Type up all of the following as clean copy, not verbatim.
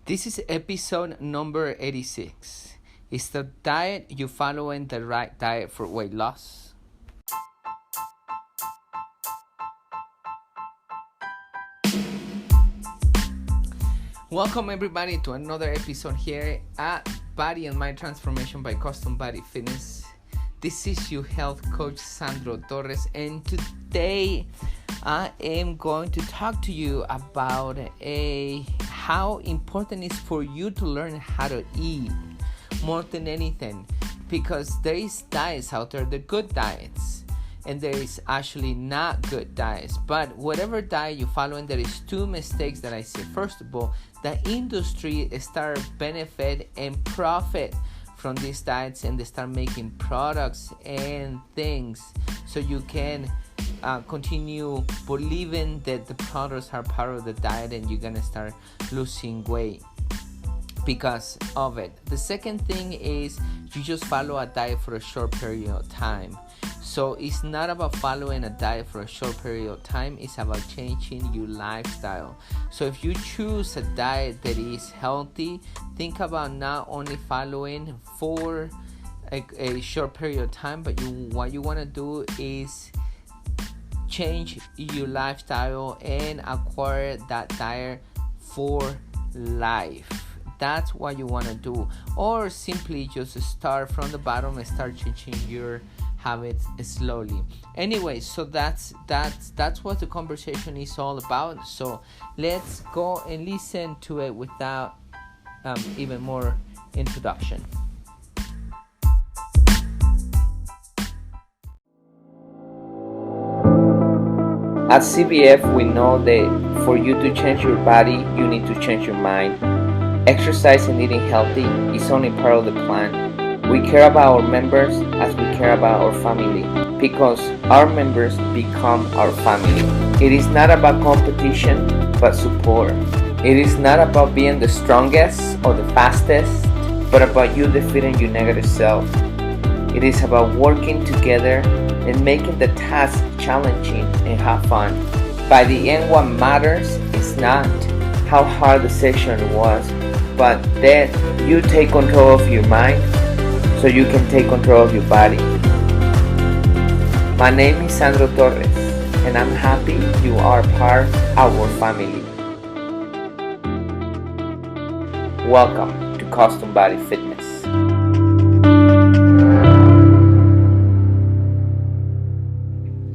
This is episode number 86. Is the diet you following the right diet for weight loss? Welcome everybody to another episode here at Body and Mind Transformation by Custom Body Fitness. This is your health coach Sandro Torres, and today I am going to talk to you about how important it is for you to learn how to eat more than anything, because there is diets out there, the good diets, and there is actually not good diets. But whatever diet you follow, and there is two mistakes that I see. First of all, the industry start benefit and profit from these diets, and they start making products and things so you can continue believing that the products are part of the diet, and you're gonna start losing weight because of it. The second thing is you just follow a diet for a short period of time. So it's not about following a diet for a short period of time, it's about changing your lifestyle. So if you choose a diet that is healthy, think about not only following for a short period of time, but what you want to do is change your lifestyle and acquire that diet for life. That's what you want to do. Or simply just start from the bottom and start changing your habits slowly. Anyway, so that's what the conversation is all about. So let's go and listen to it without even more introduction. At CBF, we know that for you to change your body, you need to change your mind. Exercise and eating healthy is only part of the plan. We care about our members as we care about our family, because our members become our family. It is not about competition, but support. It is not about being the strongest or the fastest, but about you defeating your negative self. It is about working together and making the task challenging and have fun. By the end, what matters is not how hard the session was, but that you take control of your mind so you can take control of your body. My name is Sandro Torres, and I'm happy you are part of our family. Welcome to Custom Body Fitness.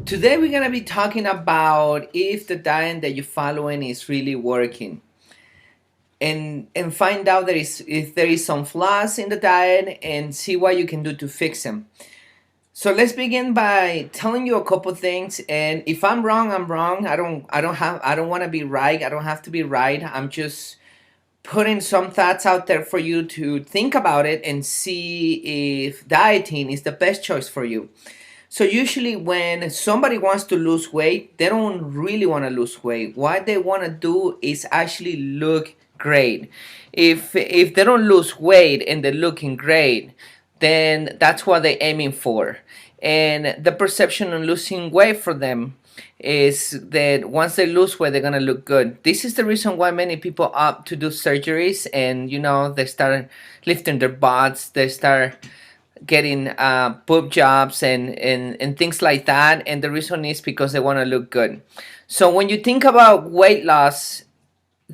Today we're going to be talking about if the diet that you're following is really working, and find out if there is some flaws in the diet and see what you can do to fix them. So let's begin by telling you a couple things, and if I'm wrong, I'm wrong. I don't want to be right. I don't have to be right. I'm just putting some thoughts out there for you to think about it and see if dieting is the best choice for you. So usually when somebody wants to lose weight, they don't really want to lose weight. What they want to do is actually look great. If they don't lose weight and they're looking great, then that's what they're aiming for. And the perception on losing weight for them is that once they lose weight, they're gonna look good. This is the reason why many people opt to do surgeries, and they start lifting their butts, they start getting boob jobs and things like that. And the reason is because they want to look good. So when you think about weight loss,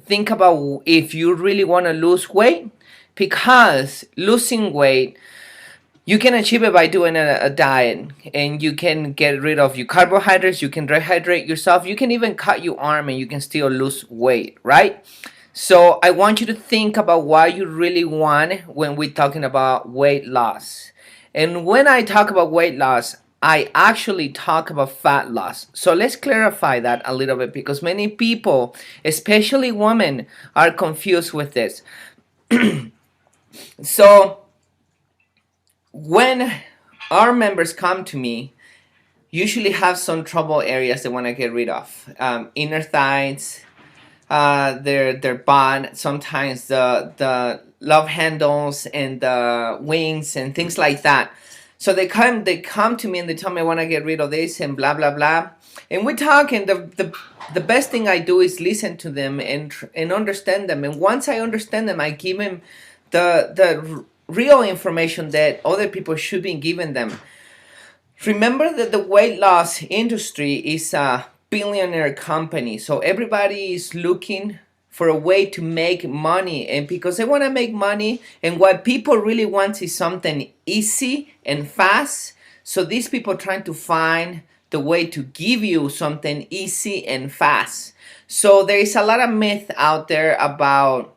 think about if you really want to lose weight, because losing weight, you can achieve it by doing a diet, and you can get rid of your carbohydrates, you can rehydrate yourself, you can even cut your arm and you can still lose weight, right? So I want you to think about what you really want when we're talking about weight loss. And when I talk about weight loss, I actually talk about fat loss. So let's clarify that a little bit, because many people, especially women, are confused with this. So when our members come to me, usually have some trouble areas they want to get rid of. Inner thighs, their butt, sometimes the love handles and the wings and things like that. So they come to me and they tell me I want to get rid of this and blah blah blah. And we're talking. The best thing I do is listen to them and understand them. And once I understand them, I give them the real information that other people should be giving them. Remember that the weight loss industry is a billionaire company, so everybody is looking for a way to make money, and because they want to make money, and what people really want is something easy and fast. So these people trying to find the way to give you something easy and fast. So there is a lot of myth out there about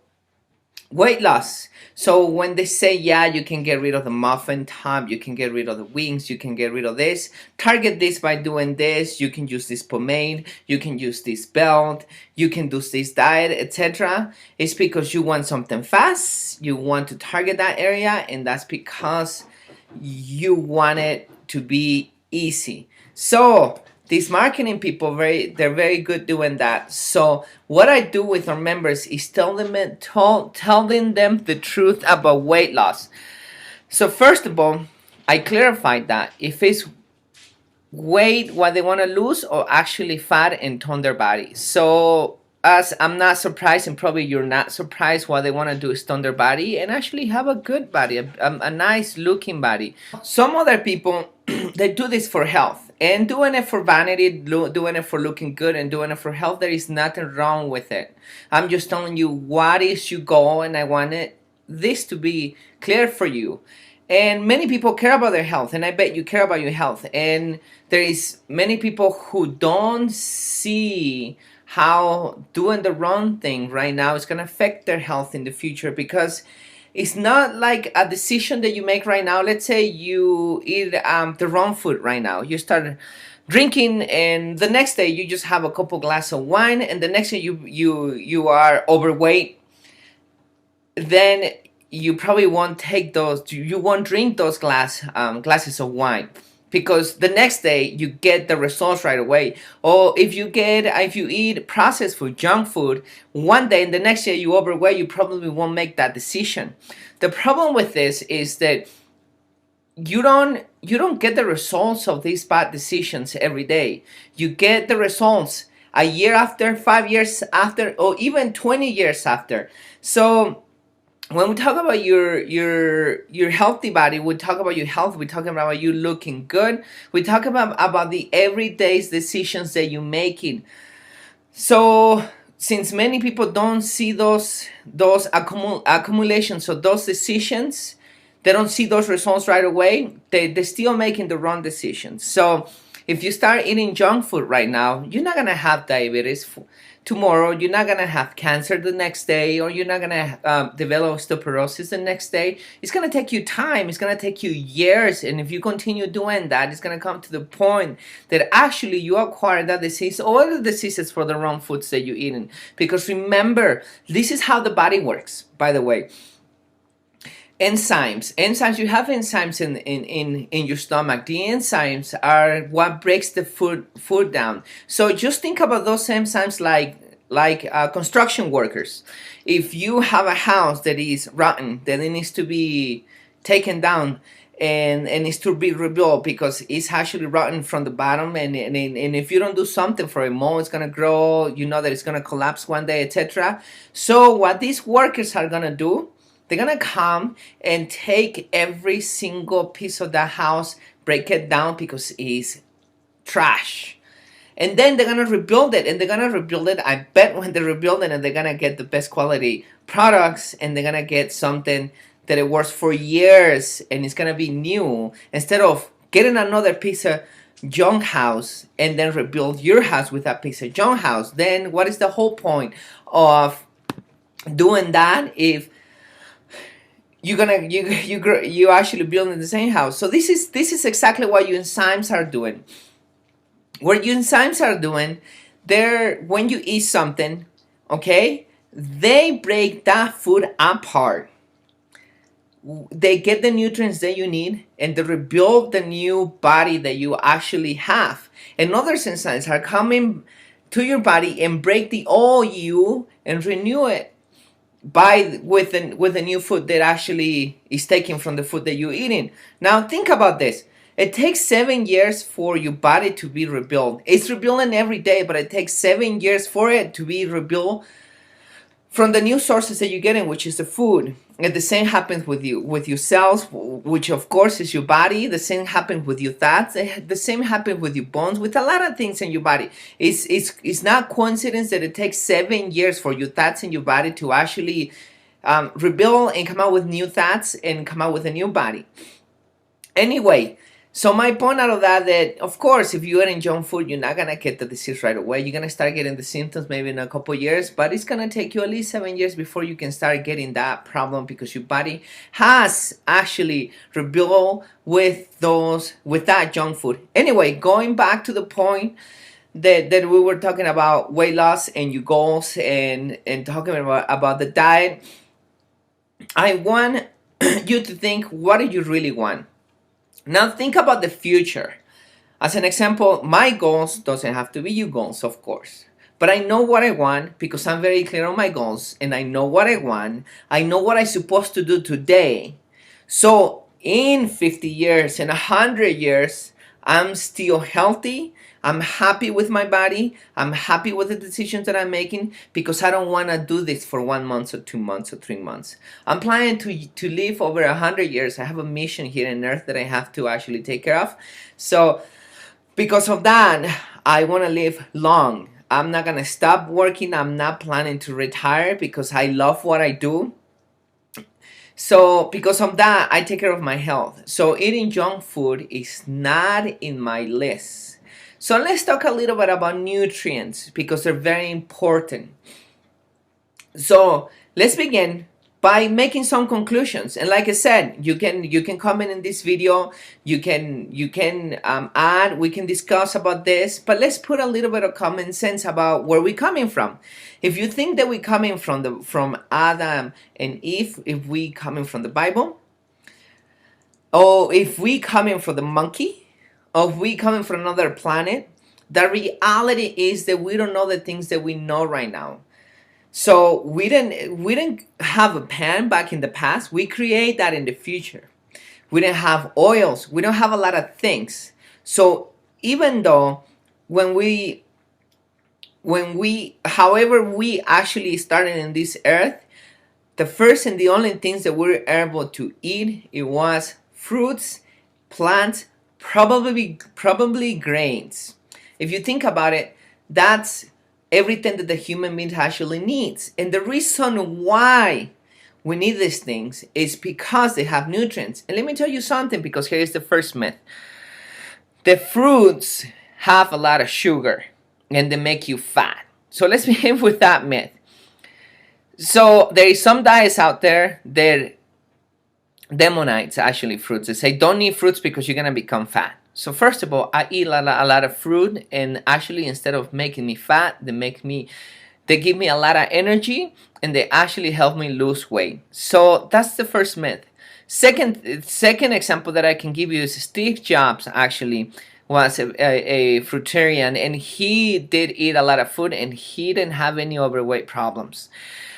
weight loss. So when they say, yeah, you can get rid of the muffin top, you can get rid of the wings, you can get rid of this, target this by doing this, you can use this pomade, you can use this belt, you can do this diet, etc. It's because you want something fast, you want to target that area, and that's because you want it to be easy. So these marketing people, they're very good doing that. So what I do with our members is telling them the truth about weight loss. So first of all, I clarified that if it's weight what they want to lose or actually fat and tone their body. So as I'm not surprised, and probably you're not surprised, what they want to do is tone their body and actually have a good body, a nice looking body. Some other people they do this for health and doing it for vanity, doing it for looking good and doing it for health. There is nothing wrong with it. I'm just telling you what is your goal, and I wanted this to be clear for you. And many people care about their health, and I bet you care about your health. And there is many people who don't see how doing the wrong thing right now is going to affect their health in the future, because it's not like a decision that you make right now. Let's say you eat the wrong food right now. You start drinking, and the next day you just have a couple glasses of wine, and the next day you are overweight. Then you probably won't take those. You won't drink those glasses of wine, because the next day you get the results right away. Or if you eat processed food, junk food, one day and the next day you overweight, you probably won't make that decision. The problem with this is that you don't get the results of these bad decisions every day. You get the results a year after, 5 years after, or even 20 years after. So when we talk about your healthy body, we talk about your health, we talk about you looking good, we talk about the everyday decisions that you're making. So since many people don't see those accumulations of those decisions, they don't see those results right away, they're still making the wrong decisions. So if you start eating junk food right now, you're not gonna have diabetes tomorrow, you're not gonna have cancer the next day, or you're not gonna develop osteoporosis the next day. It's gonna take you time, it's gonna take you years, and if you continue doing that, it's gonna come to the point that actually you acquire that disease, all the diseases for the wrong foods that you're eating. Because remember, this is how the body works, by the way. Enzymes, you have enzymes in your stomach. The enzymes are what breaks the food down. So just think about those enzymes like construction workers. If you have a house that is rotten, then it needs to be taken down and needs to be rebuilt, because it's actually rotten from the bottom, and if you don't do something for it, mold is going to grow, you know that it's going to collapse one day, etc. So what these workers are going to do, they're gonna come and take every single piece of that house, break it down because it's trash. And then they're gonna rebuild it, and they're gonna rebuild it. I bet when they rebuild it, and they're gonna get the best quality products, and they're gonna get something that it works for years, and it's gonna be new, instead of getting another piece of junk house and then rebuild your house with that piece of junk house. Then what is the whole point of doing that if you actually building the same house? So this is exactly what your enzymes are doing. What your enzymes are doing, when you eat something, okay, they break that food apart. They get the nutrients that you need, and they rebuild the new body that you actually have. And other enzymes are coming to your body and break the old you and renew it. buy with a new food that actually is taken from the food that you're eating. Now think about this. It takes 7 years for your body to be rebuilt. It's rebuilding every day, but it takes 7 years for it to be rebuilt from the new sources that you're getting, which is the food. And the same happens with you, with your cells, which of course is your body. The same happens with your fats. The same happens with your bones, with a lot of things in your body. It's not coincidence that it takes 7 years for your fats in your body to actually rebuild and come out with new fats and come out with a new body. Anyway, so my point out of that of course, if you're eating junk food, you're not gonna get the disease right away. You're gonna start getting the symptoms maybe in a couple years, but it's gonna take you at least 7 years before you can start getting that problem, because your body has actually rebuilt with that junk food. Anyway, going back to the point that we were talking about weight loss and your goals, and talking about the diet, I want you to think, what do you really want? Now think about the future. As an example, my goals doesn't have to be your goals, of course. But I know what I want because I'm very clear on my goals, and I know what I want. I know what I'm supposed to do today. So in 50 years, in 100 years, I'm still healthy. I'm happy with my body. I'm happy with the decisions that I'm making, because I don't want to do this for 1 month or 2 months or 3 months. I'm planning to live over 100 years. I have a mission here on earth that I have to actually take care of. So because of that, I want to live long. I'm not going to stop working. I'm not planning to retire because I love what I do. So because of that, I take care of my health. So eating junk food is not in my list. So let's talk a little bit about nutrients, because they're very important. So let's begin by making some conclusions. And like I said, you can comment in this video. You can add. We can discuss about this. But let's put a little bit of common sense about where we're coming from. If you think that we're coming from Adam and Eve, if we coming from the Bible, or if we coming from the monkey, or if we coming from another planet, the reality is that we don't know the things that we know right now. So we didn't have a pan back in the past. We create that in the future. We didn't have oils. We don't have a lot of things. So even though when we however we actually started in this earth, the first and the only things that we were able to eat, it was fruits, plants, probably grains. If you think about it, that's everything that the human being actually needs. And the reason why we need these things is because they have nutrients. And let me tell you something, because here is the first myth. The fruits have a lot of sugar and they make you fat. So let's begin with that myth. So there is some diets out there that demonize actually fruits. They say don't eat fruits because you're gonna become fat. So first of all, I eat a lot of fruit, and actually instead of making me fat, they give me a lot of energy, and they actually help me lose weight. So that's the first myth. Second example that I can give you is Steve Jobs actually was a fruitarian, and he did eat a lot of food, and he didn't have any overweight problems.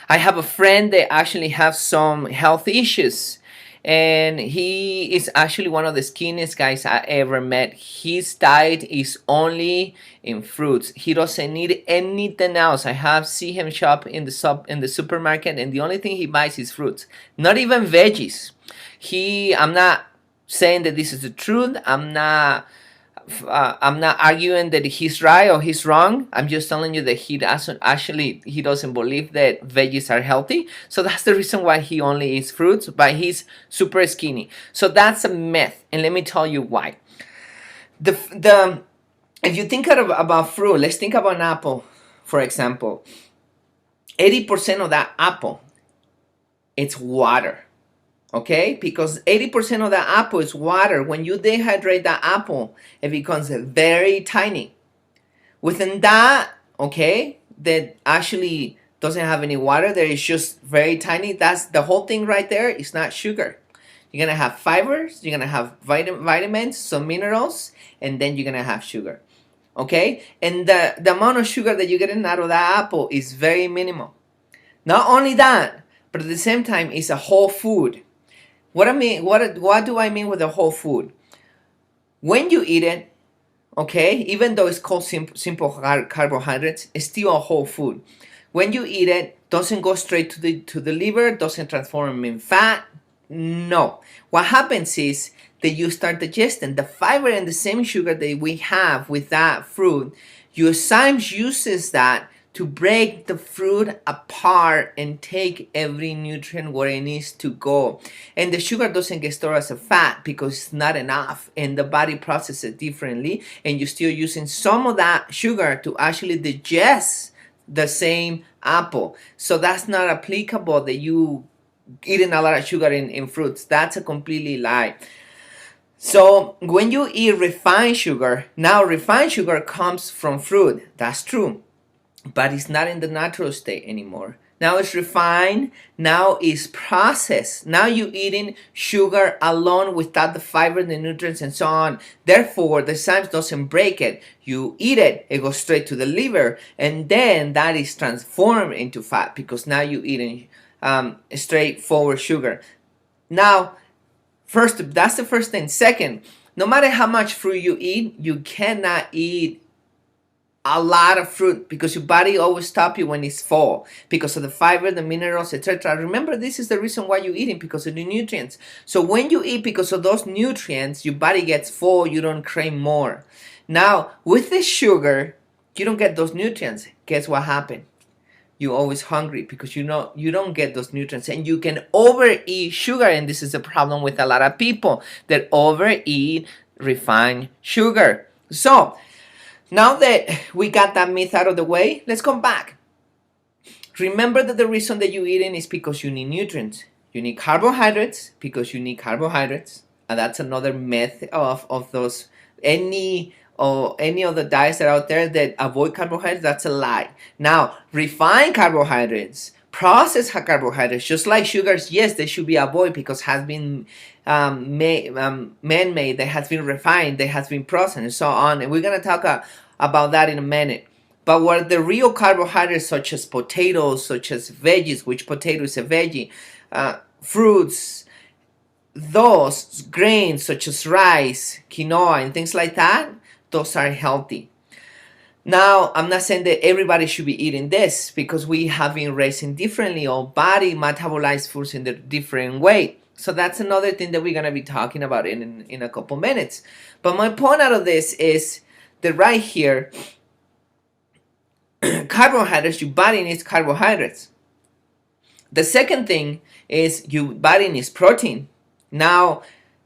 I have a friend that actually has some health issues, and he is actually one of the skinniest guys I ever met. His diet is only in fruits. He doesn't need anything else. I have seen him shop in the supermarket, and the only thing he buys is fruits, not even veggies. I'm not saying that this is the truth. I'm not arguing that he's right or he's wrong. I'm just telling you that he doesn't believe that veggies are healthy. So that's the reason why he only eats fruits, but he's super skinny. So that's a myth, and let me tell you why. If you think about fruit, let's think about an apple, for example. 80% of that apple, it's water. Okay, because 80% of the apple is water. When you dehydrate that apple, it becomes very tiny. Within that, okay, that actually doesn't have any water, that is just very tiny. That's the whole thing right there. It's not sugar. You're gonna have fibers, you're gonna have vitamins, some minerals, and then you're gonna have sugar. Okay, and the amount of sugar that you're getting out of that apple is very minimal. Not only that, but at the same time, it's a whole food. What do I mean with a whole food? When you eat it, okay, even though it's called simple carbohydrates, it's still a whole food. When you eat it, doesn't go straight to the liver, doesn't transform in fat. No. What happens is that you start digesting the fiber and the same sugar that we have with that fruit. Your enzymes uses that to break the fruit apart and take every nutrient where it needs to go. And the sugar doesn't get stored as a fat because it's not enough, and the body processes it differently, and you're still using some of that sugar to actually digest the same apple. So that's not applicable that you eating a lot of sugar in fruits. That's a completely lie. So when you eat refined sugar, now refined sugar comes from fruit. That's true, but it's not in the natural state anymore. Now it's refined, now it's processed. Now you're eating sugar alone without the fiber, the nutrients, and so on. Therefore, the enzymes doesn't break it. You eat it, it goes straight to the liver, and then that is transformed into fat because now you're eating straightforward sugar. Now, first, that's the first thing. Second, no matter how much fruit you eat, you cannot eat a lot of fruit because your body always stops you when it's full because of the fiber, the minerals, etc. Remember, this is the reason why you're eating, because of the nutrients. So when you eat because of those nutrients, your body gets full, you don't crave more. Now, with the sugar, you don't get those nutrients. Guess what happened? You're always hungry because you don't get those nutrients, and you can overeat sugar, and this is a problem with a lot of people that overeat refined sugar. So now that we got that myth out of the way, let's come back. Remember that the reason that you're eating is because you need nutrients. You need carbohydrates because you need carbohydrates. And that's another myth of those. Any of the diets that are out there that avoid carbohydrates, that's a lie. Now, refined carbohydrates, processed carbohydrates, just like sugars, yes, they should be avoided because has been man-made, they has been refined, they has been processed, and so on. And we're gonna talk about that in a minute. But what the real carbohydrates, such as potatoes, such as veggies, which potato is a veggie, fruits, those grains such as rice, quinoa, and things like that, those are healthy. Now, I'm not saying that everybody should be eating this because we have been raising differently. Our body metabolizes foods in a different way. So that's another thing that we're going to be talking about in a couple minutes. But my point out of this is that right here, carbohydrates, your body needs carbohydrates. The second thing is your body needs protein. Now,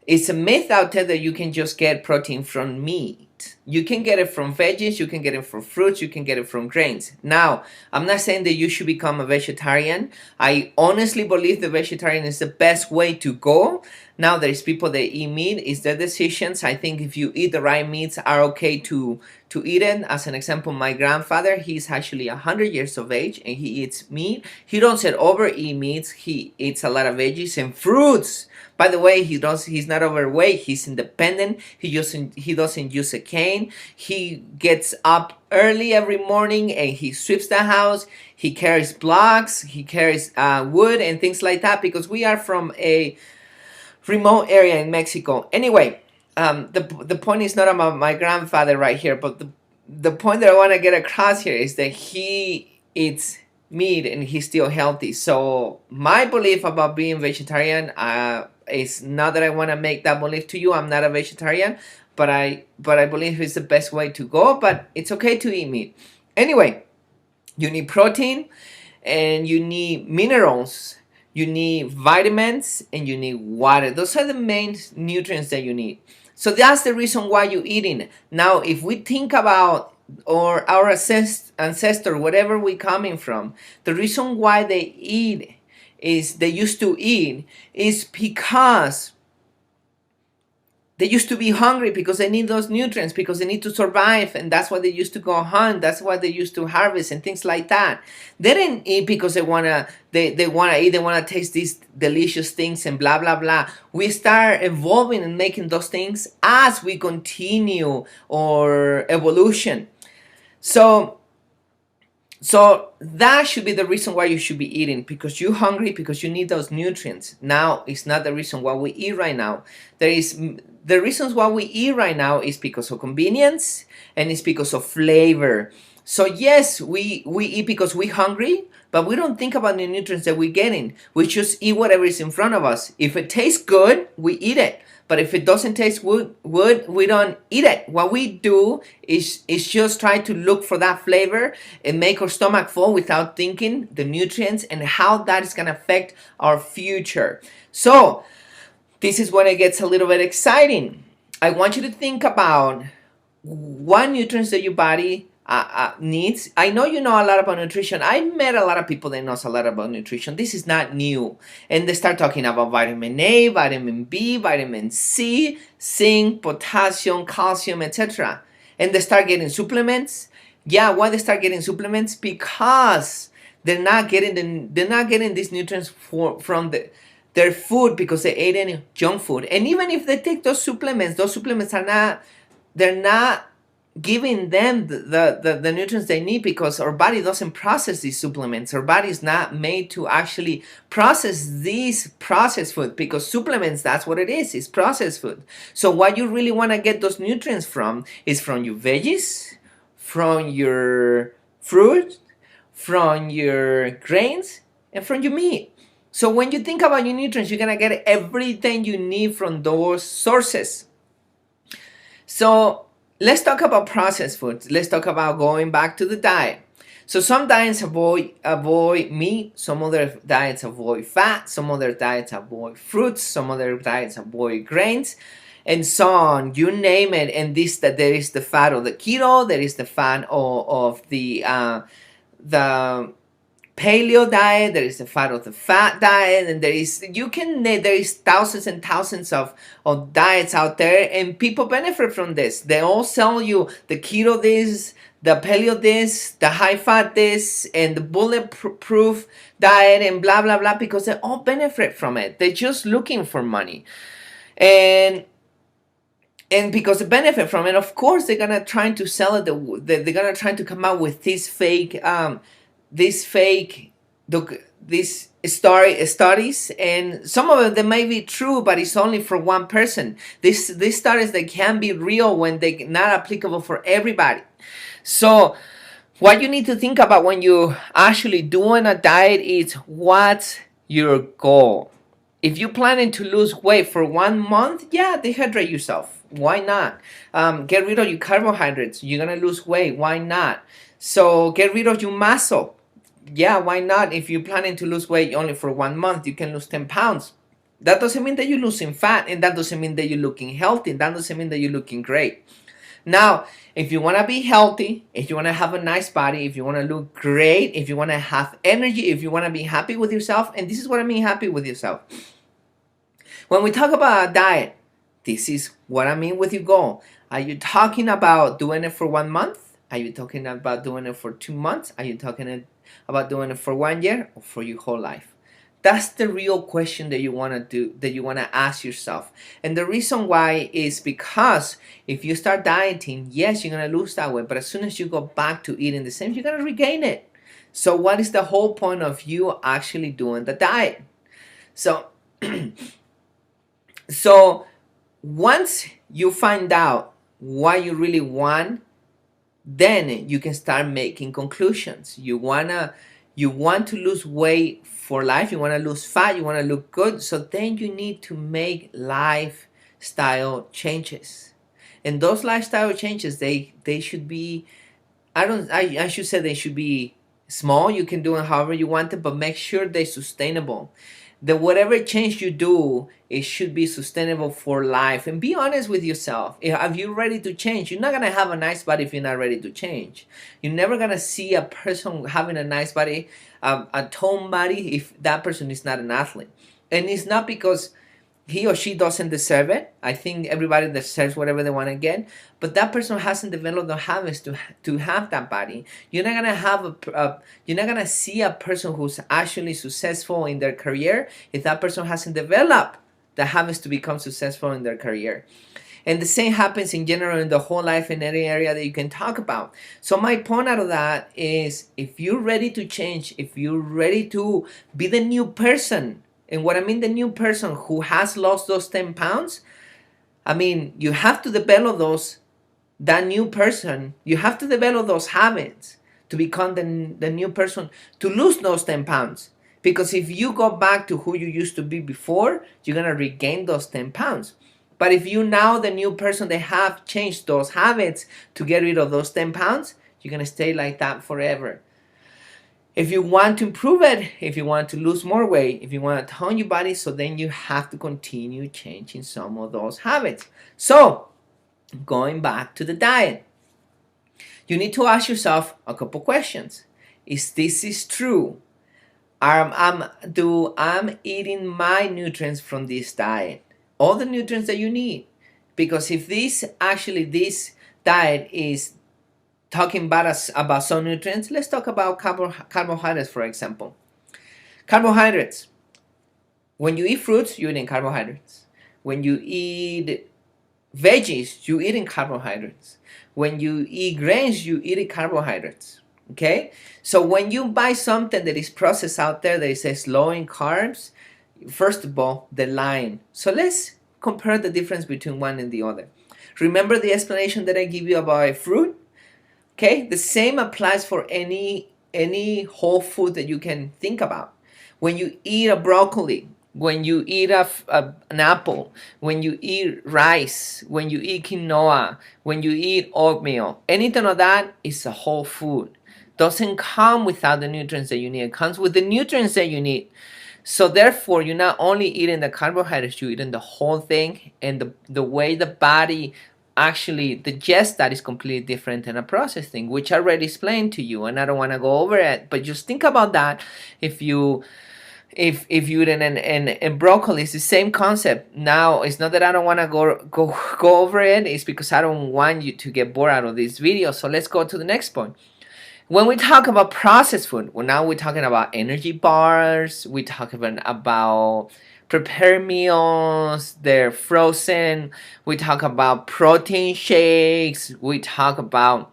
it's a myth out there that you can just get protein from meat. You can get it from veggies, you can get it from fruits, you can get it from grains. Now, I'm not saying that you should become a vegetarian. I honestly believe the vegetarian is the best way to go. Now, there's people that eat meat, it's their decisions. I think if you eat the right meats are okay to eat it. As an example, my grandfather, he's actually 100 years of age and he eats meat. He doesn't overeat meats, he eats a lot of veggies and fruits. By the way, he's not overweight, he's independent, he doesn't use a cane, he gets up early every morning and he sweeps the house, he carries blocks, he carries wood and things like that because we are from a remote area in Mexico. Anyway, the point is not about my grandfather right here, but the point that I want to get across here is that he eats meat and he's still healthy. So my belief about being vegetarian is not that I want to make that belief to you. I'm not a vegetarian, but I believe it's the best way to go. But it's okay to eat meat. Anyway, you need protein and you need minerals. You need vitamins and you need water. Those are the main nutrients that you need. So that's the reason why you're eating. Now, if we think about our ancestor, whatever we coming from, the reason why they used to eat is because they used to be hungry because they need those nutrients, because they need to survive, and that's why they used to go hunt. That's why they used to harvest and things like that. They didn't eat because they wanna eat. They wanna taste these delicious things and blah blah blah. We start evolving and making those things as we continue our evolution. So So that should be the reason why you should be eating, because you're hungry, because you need those nutrients. Now it's not the reason why we eat right now. There is the reasons why we eat right now is because of convenience, and it's because of flavor. So yes, we eat because we're hungry, but we don't think about the nutrients that we're getting. We just eat whatever is in front of us. If it tastes good, we eat it. But if it doesn't taste good, we don't eat it. What we do is just try to look for that flavor and make our stomach full without thinking the nutrients and how that is gonna affect our future. So this is when it gets a little bit exciting. I want you to think about what nutrients that your body needs. I know you know a lot about nutrition. I met a lot of people that knows a lot about nutrition. This is not new. And they start talking about vitamin A, vitamin B, vitamin C, zinc, potassium, calcium, etc. And they start getting supplements. Yeah, why they start getting supplements? Because they're not getting these nutrients from their food, because they ate any junk food. And even if they take those supplements are not, they're not giving them the nutrients they need, because our body doesn't process these supplements. Our body is not made to actually process these processed food, because supplements, that's what it is, it's processed food. So what you really want to get those nutrients from is from your veggies, from your fruit, from your grains, and from your meat. So when you think about your nutrients, you're gonna get everything you need from those sources. So let's talk about processed foods. Let's talk about going back to the diet. So some diets avoid meat, some other diets avoid fat, some other diets avoid fruits, some other diets avoid grains, and so on. You name it. And this, that there is the fat of the keto, there is the fat of the paleo diet, there is the fat of the fat diet, and there is thousands and thousands of diets out there, and people benefit from this. They all sell you the keto this, the paleo this, the high fat this, and the bulletproof diet, and blah blah blah, because they all benefit from it. They're just looking for money. And because they benefit from it, of course they're gonna try to sell it. They're gonna try to come out with these fake these studies, and some of them may be true, but it's only for one person. These studies, they can be real when they're not applicable for everybody. So what you need to think about when you actually doing a diet is, what's your goal? If you're planning to lose weight for 1 month, yeah, dehydrate yourself. Why not? Get rid of your carbohydrates. You're gonna lose weight. Why not? So get rid of your muscle. Yeah, why not? If you're planning to lose weight only for 1 month, you can lose 10 pounds. That doesn't mean that you're losing fat, and that doesn't mean that you're looking healthy. That doesn't mean that you're looking great. Now, if you want to be healthy, if you want to have a nice body, if you want to look great, if you want to have energy, if you want to be happy with yourself, and this is what I mean, happy with yourself. When we talk about a diet, this is what I mean with your goal. Are you talking about doing it for 1 month? Are you talking about doing it for 2 months? Are you talking about doing it for 1 year, or for your whole life? That's the real question that you want to do, that you want to ask yourself. And the reason why is because if you start dieting, yes, you're going to lose that weight, but as soon as you go back to eating the same, you're going to regain it. So what is the whole point of you actually doing the diet? So so once you find out what you really want, then you can start making conclusions. You want to lose weight for life, you want to lose fat, you want to look good. So then you need to make lifestyle changes. And those lifestyle changes, they should be, I should say they should be small. You can do it however you want it, but make sure they're sustainable. That whatever change you do, it should be sustainable for life. And be honest with yourself. If you're ready to change, you're not going to have a nice body if you're not ready to change. You're never going to see a person having a nice body, a toned body, if that person is not an athlete. And it's not because he or she doesn't deserve it. I think everybody deserves whatever they want to get, but that person hasn't developed the habits to have that body. You're not gonna have you're not gonna see a person who's actually successful in their career if that person hasn't developed the habits to become successful in their career. And the same happens in general in the whole life in any area that you can talk about. So my point out of that is, if you're ready to change, if you're ready to be the new person, and what I mean the new person who has lost those 10 pounds, I mean, you have to develop that new person. You have to develop those habits to become the new person, to lose those 10 pounds. Because if you go back to who you used to be before, you're going to regain those 10 pounds. But if you now the new person, they have changed those habits to get rid of those 10 pounds, you're going to stay like that forever. If you want to improve it, if you want to lose more weight, if you want to tone your body, so then you have to continue changing some of those habits. So, going back to the diet, you need to ask yourself a couple questions. Is this true? I'm eating my nutrients from this diet, all the nutrients that you need. Because if this diet is talking about some nutrients, let's talk about carbohydrates, for example. Carbohydrates. When you eat fruits, you're eating carbohydrates. When you eat veggies, you're eating carbohydrates. When you eat grains, you're eating carbohydrates. Okay? So when you buy something that is processed out there that says low in carbs, first of all, they're lying. So let's compare the difference between one and the other. Remember the explanation that I give you about a fruit? Okay? The same applies for any whole food that you can think about. When you eat a broccoli, when you eat an apple, when you eat rice, when you eat quinoa, when you eat oatmeal, anything of that is a whole food. Doesn't come without the nutrients that you need. It comes with the nutrients that you need. So therefore, you're not only eating the carbohydrates, you're eating the whole thing, and the way the body actually digests that is completely different than a processed thing, which I already explained to you, and I don't want to go over it, but just think about that. If you eat and broccoli, it's the same concept. Now, it's not that I don't want to go over it, it's because I don't want you to get bored out of this video. So let's go to the next point. When we talk about processed food, well, now we're talking about energy bars, we're talking about prepared meals, they're frozen, we talk about protein shakes, we talk about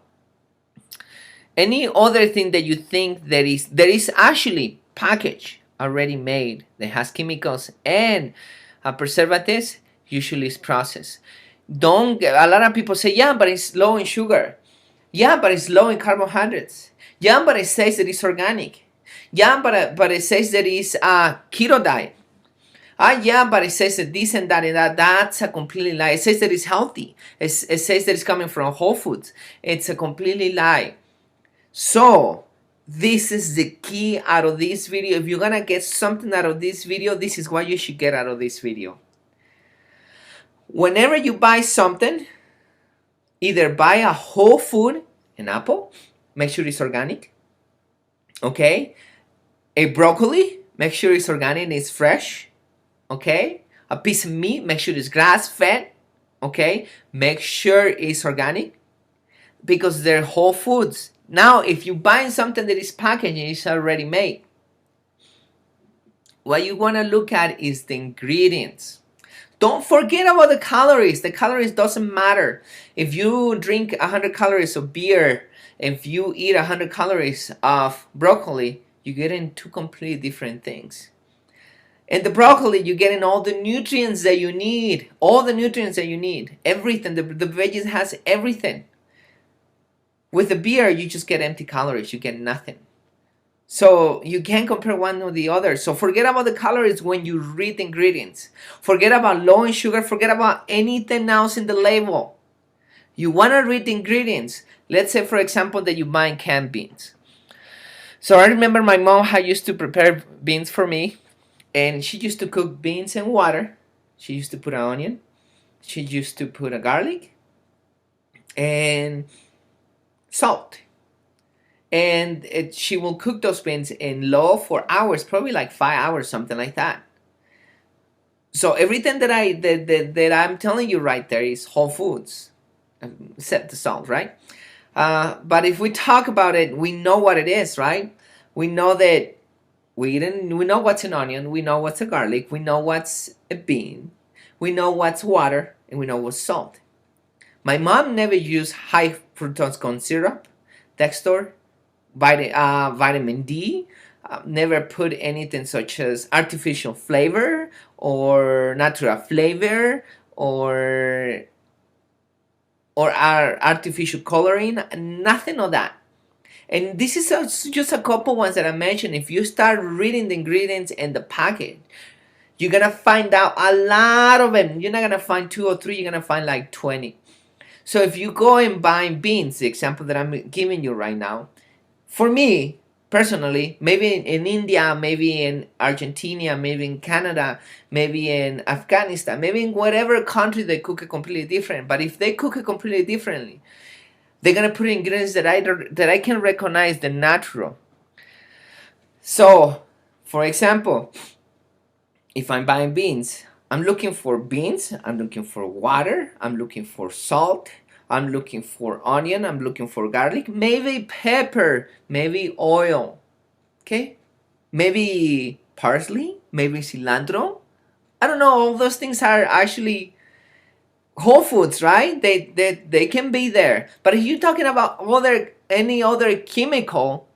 any other thing that you think that is actually packaged, already made, that has chemicals and preservatives, usually is processed. A lot of people say, yeah, but it's low in sugar. Yeah, but it's low in carbohydrates. Yeah, but it says that it's organic. Yeah, but it says that it's a keto diet. Yeah, but it says that this and that and that. That's a completely lie. It says that it's healthy. It says that it's coming from whole foods. It's a completely lie. So, this is the key out of this video. If you're gonna get something out of this video, this is what you should get out of this video. Whenever you buy something, either buy a whole food, an apple, make sure it's organic. Okay? A broccoli, make sure it's organic and it's fresh. Okay? A piece of meat, make sure it's grass-fed. Okay? Make sure it's organic, because they're whole foods. Now, if you're buying something that is packaged and it's already made, what you want to look at is the ingredients. Don't forget about the calories. The calories doesn't matter. If you drink 100 calories of beer, if you eat 100 calories of broccoli, you're getting two completely different things. In the broccoli, you're getting all the nutrients that you need. All the nutrients that you need. Everything. The veggies has everything. With the beer, you just get empty calories. You get nothing. So you can't compare one or the other. So forget about the calories when you read the ingredients. Forget about low in sugar. Forget about anything else in the label. You want to read the ingredients. Let's say, for example, that you buy canned beans. So I remember my mom used to prepare beans for me. And she used to cook beans in water. She used to put an onion. She used to put a garlic. And salt. And she will cook those beans in low for hours, probably like 5 hours, something like that. So everything that I'm telling you right there is whole foods, except the salt, right? But if we talk about it, we know what it is, right? We know that we know what's an onion, we know what's a garlic, we know what's a bean, we know what's water, and we know what's salt. My mom never used high fructose corn syrup, dextrose, vitamin D, never put anything such as artificial flavor or natural flavor or artificial coloring, nothing of that. And this is just a couple ones that I mentioned. If you start reading the ingredients and the package, you're gonna find out a lot of them. You're not gonna find two or three, you're gonna find like 20. So if you go and buy beans, the example that I'm giving you right now, for me personally, maybe in India, maybe in Argentina, maybe in Canada, maybe in Afghanistan, maybe in whatever country they cook it completely different. But if they cook it completely differently, they're gonna put ingredients that I can recognize the natural. So, for example, if I'm buying beans, I'm looking for beans, I'm looking for water, I'm looking for salt, I'm looking for onion, I'm looking for garlic, maybe pepper, maybe oil, okay? Maybe parsley, maybe cilantro. I don't know, all those things are actually whole foods, right? They can be there. But if you're talking about any other chemical,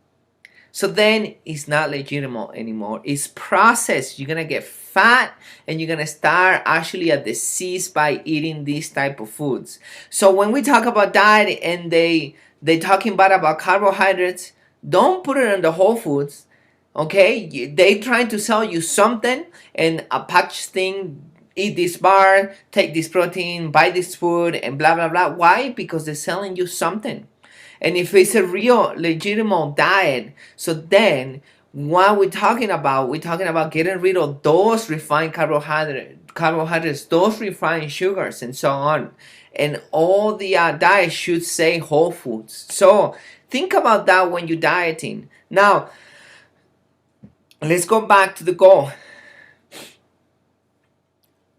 so then it's not legitimate anymore. It's processed. You're gonna get fat and you're gonna start actually a disease by eating these type of foods. So when we talk about diet and they talking about carbohydrates, don't put it in the whole foods. Okay? They trying to sell you something and a packaged thing. Eat this bar, take this protein, buy this food, and blah blah blah. Why? Because they're selling you something. And if it's a real legitimate diet, so then what we're talking about, getting rid of those refined carbohydrates, those refined sugars, and so on. And all the diet should say whole foods. So think about that when you're dieting. Now, let's go back to the goal.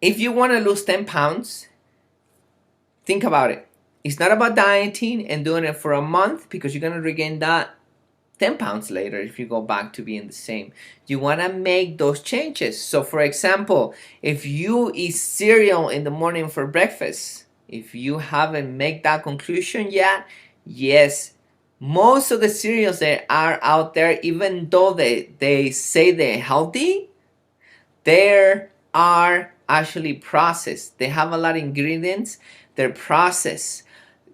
If you want to lose 10 pounds, think about it. It's not about dieting and doing it for a month because you're going to regain that 10 pounds later if you go back to being the same. You want to make those changes. So, for example, if you eat cereal in the morning for breakfast, if you haven't made that conclusion yet, yes, most of the cereals that are out there, even though they say they're healthy, they are actually processed. They have a lot of ingredients. They're processed,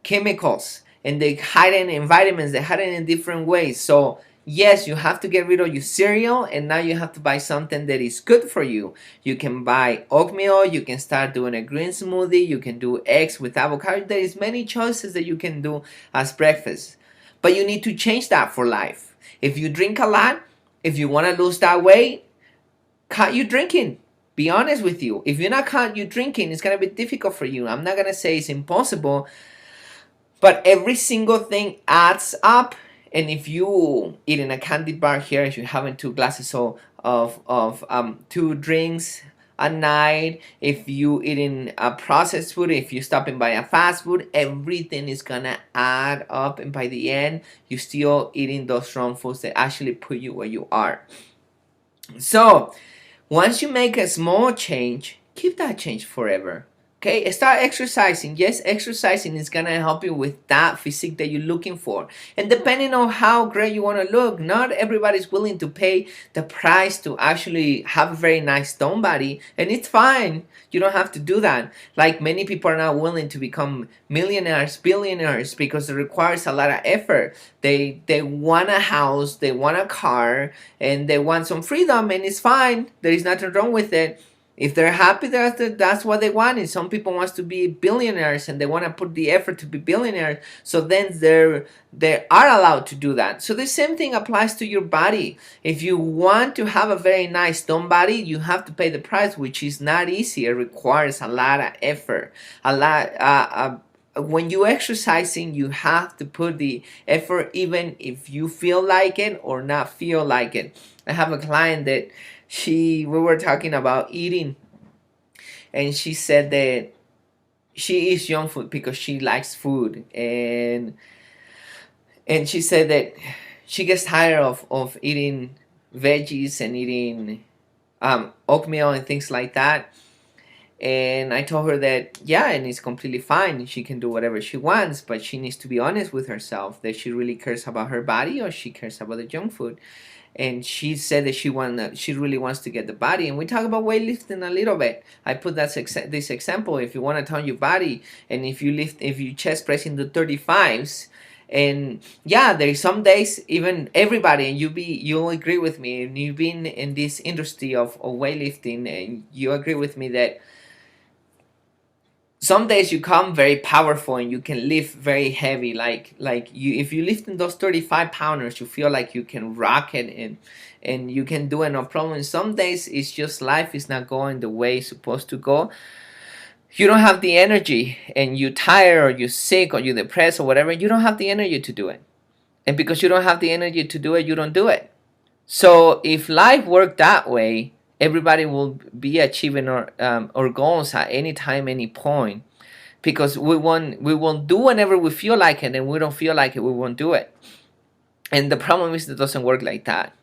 chemicals, and they hide it in vitamins. They hide it in different ways. So yes, you have to get rid of your cereal, and now you have to buy something that is good for you. You can buy oatmeal. You can start doing a green smoothie. You can do eggs with avocado. There is many choices that you can do as breakfast, but you need to change that for life. If you drink a lot, if you want to lose that weight, cut your drinking. Be honest with you. If you're not cut your drinking, it's gonna be difficult for you. I'm not gonna say it's impossible, but every single thing adds up. And if you eating a candy bar here, if you're having 2 glasses of 2 drinks a night, if you eating a processed food, if you stopping by a fast food, everything is gonna add up, and by the end, you're still eating those wrong foods that actually put you where you are. So once you make a small change, keep that change forever. Okay, start exercising. Yes, exercising is gonna help you with that physique that you're looking for. And depending on how great you wanna look, not everybody's willing to pay the price to actually have a very nice stone body, and it's fine. You don't have to do that. Like many people are not willing to become millionaires, billionaires because it requires a lot of effort. They want a house, they want a car, and they want some freedom, and it's fine. There is nothing wrong with it. If they're happy, that's what they want. And some people wants to be billionaires and they want to put the effort to be billionaires. So then they are allowed to do that. So the same thing applies to your body. If you want to have a very nice stone body, you have to pay the price, which is not easy. It requires a lot of effort. When you're exercising, you have to put the effort, even if you feel like it or not feel like it. I have a client that we were talking about eating, and she said that she eats junk food because she likes food, and she said that she gets tired of eating veggies and eating oatmeal and things like that. And I told her that, yeah, and it's completely fine. She can do whatever she wants, but she needs to be honest with herself that she really cares about her body or she cares about the junk food. And she said that she really wants to get the body. And we talk about weightlifting a little bit. I put this example. If you want to tone your body, and if you chest press into 35s, and yeah, there's some days, even everybody, and you'll agree with me, and you've been in this industry of weightlifting, and you agree with me that some days you come very powerful and you can lift very heavy, like you, if you lift in those 35 pounders, you feel like you can rock it, and you can do it no problem. Some days it's just life is not going the way it's supposed to go. You don't have the energy, and you're tired or you're sick or you're depressed or whatever. You don't have the energy to do it, and because you don't have the energy to do it, you don't do it. So if life worked that way, everybody will be achieving our goals at any time, any point, because we won't do whenever we feel like it, and we don't feel like it, we won't do it. And the problem is, it doesn't work like that.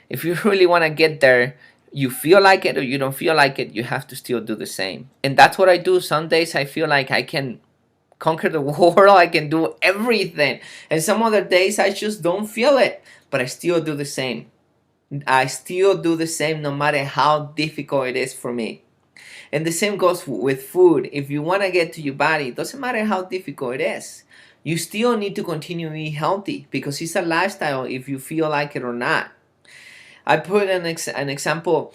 If you really want to get there, you feel like it or you don't feel like it, you have to still do the same. And that's what I do. Some days I feel like I can conquer the world, I can do everything, and some other days I just don't feel it, but I still do the same. I still do the same no matter how difficult it is for me. And the same goes with food. If you want to get to your body, it doesn't matter how difficult it is. You still need to continue being healthy, because it's a lifestyle if you feel like it or not. I put an example.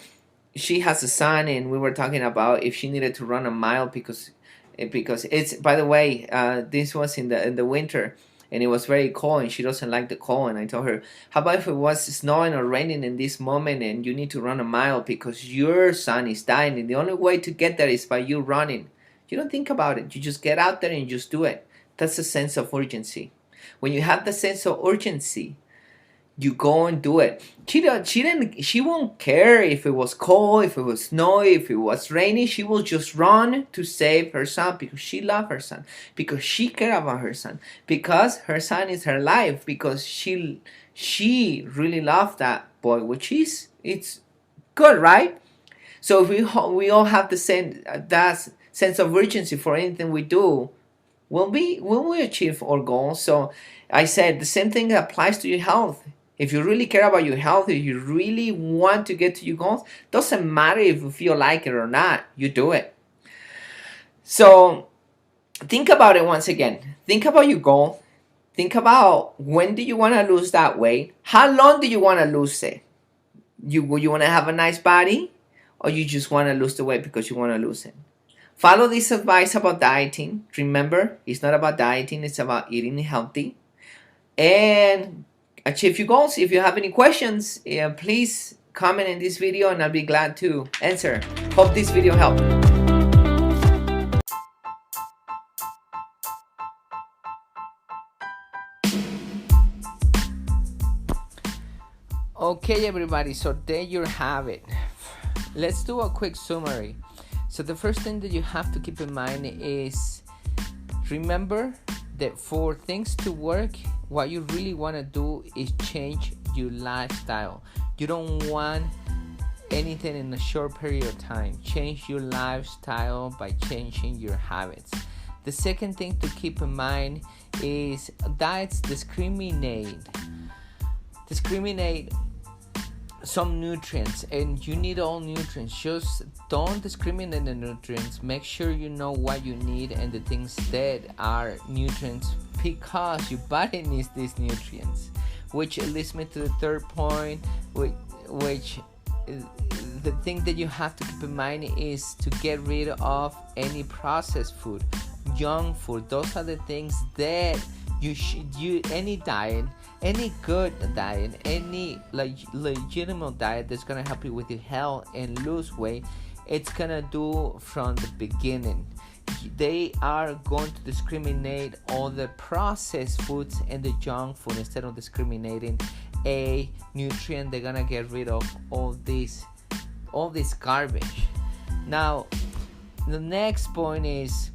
She has a son, and we were talking about if she needed to run a mile because it's, by the way, this was in the winter, and it was very cold, and she doesn't like the cold. And I told her, how about if it was snowing or raining in this moment and you need to run a mile because your son is dying, and the only way to get there is by you running. You don't think about it. You just get out there and you just do it. That's a sense of urgency. When you have the sense of urgency, you go and do it. She won't care if it was cold, if it was snowy, if it was rainy. She will just run to save her son, because she loves her son, because she cares about her son, because her son is her life, because she really loves that boy, which is, it's good, right? So if we all have the same that sense of urgency for anything we do, will we achieve our goals. So I said the same thing applies to your health. If you really care about your health, if you really want to get to your goals, doesn't matter if you feel like it or not, you do it. So think about it once again. Think about your goal. Think about, when do you want to lose that weight? How long do you want to lose it? You want to have a nice body, or you just want to lose the weight because you want to lose it? Follow this advice about dieting. Remember, it's not about dieting, it's about eating healthy. And achieve your goals. If you have any questions, please comment in this video and I'll be glad to answer. Hope this video helped. Okay, everybody, so there you have it. Let's do a quick summary. So the first thing that you have to keep in mind is, remember that for things to work, what you really want to do is change your lifestyle. You don't want anything in a short period of time. Change your lifestyle by changing your habits. The second thing to keep in mind is diets discriminate some nutrients, and you need all nutrients. Just don't discriminate the nutrients. Make sure you know what you need and the things that are nutrients, because your body needs these nutrients. Which leads me to the third point, which the thing that you have to keep in mind is to get rid of any processed food, junk food. Those are the things that any diet, any good diet, any legitimate diet that's gonna help you with your health and lose weight, it's gonna do from the beginning. They are going to discriminate all the processed foods and the junk food instead of discriminating a nutrient. They're gonna get rid of all this garbage. Now, the next point is,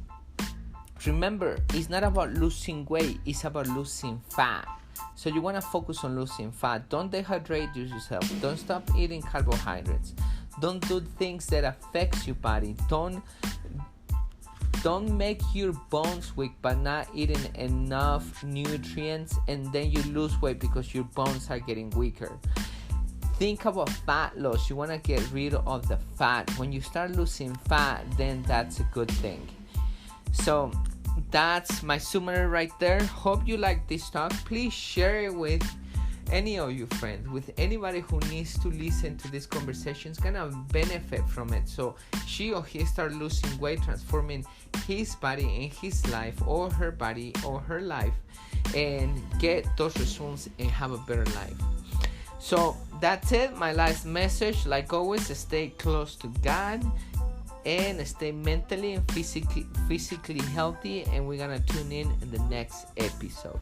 remember, it's not about losing weight, it's about losing fat. So you want to focus on losing fat. Don't dehydrate yourself. Don't stop eating carbohydrates. Don't do things that affects your body. Don't don't make your bones weak by not eating enough nutrients, and then you lose weight because your bones are getting weaker. Think about fat loss. You want to get rid of the fat. When you start losing fat, then that's a good thing. So that's my summary right there. Hope you like this talk. Please share it with any of your friends, with anybody who needs to listen to this conversation, is gonna benefit from it. So she or he start losing weight, transforming his body and his life, or her body or her life, and get those results and have a better life. So that's it. My last message, like always, stay close to God and stay mentally and physically healthy. And we're gonna tune in the next episode.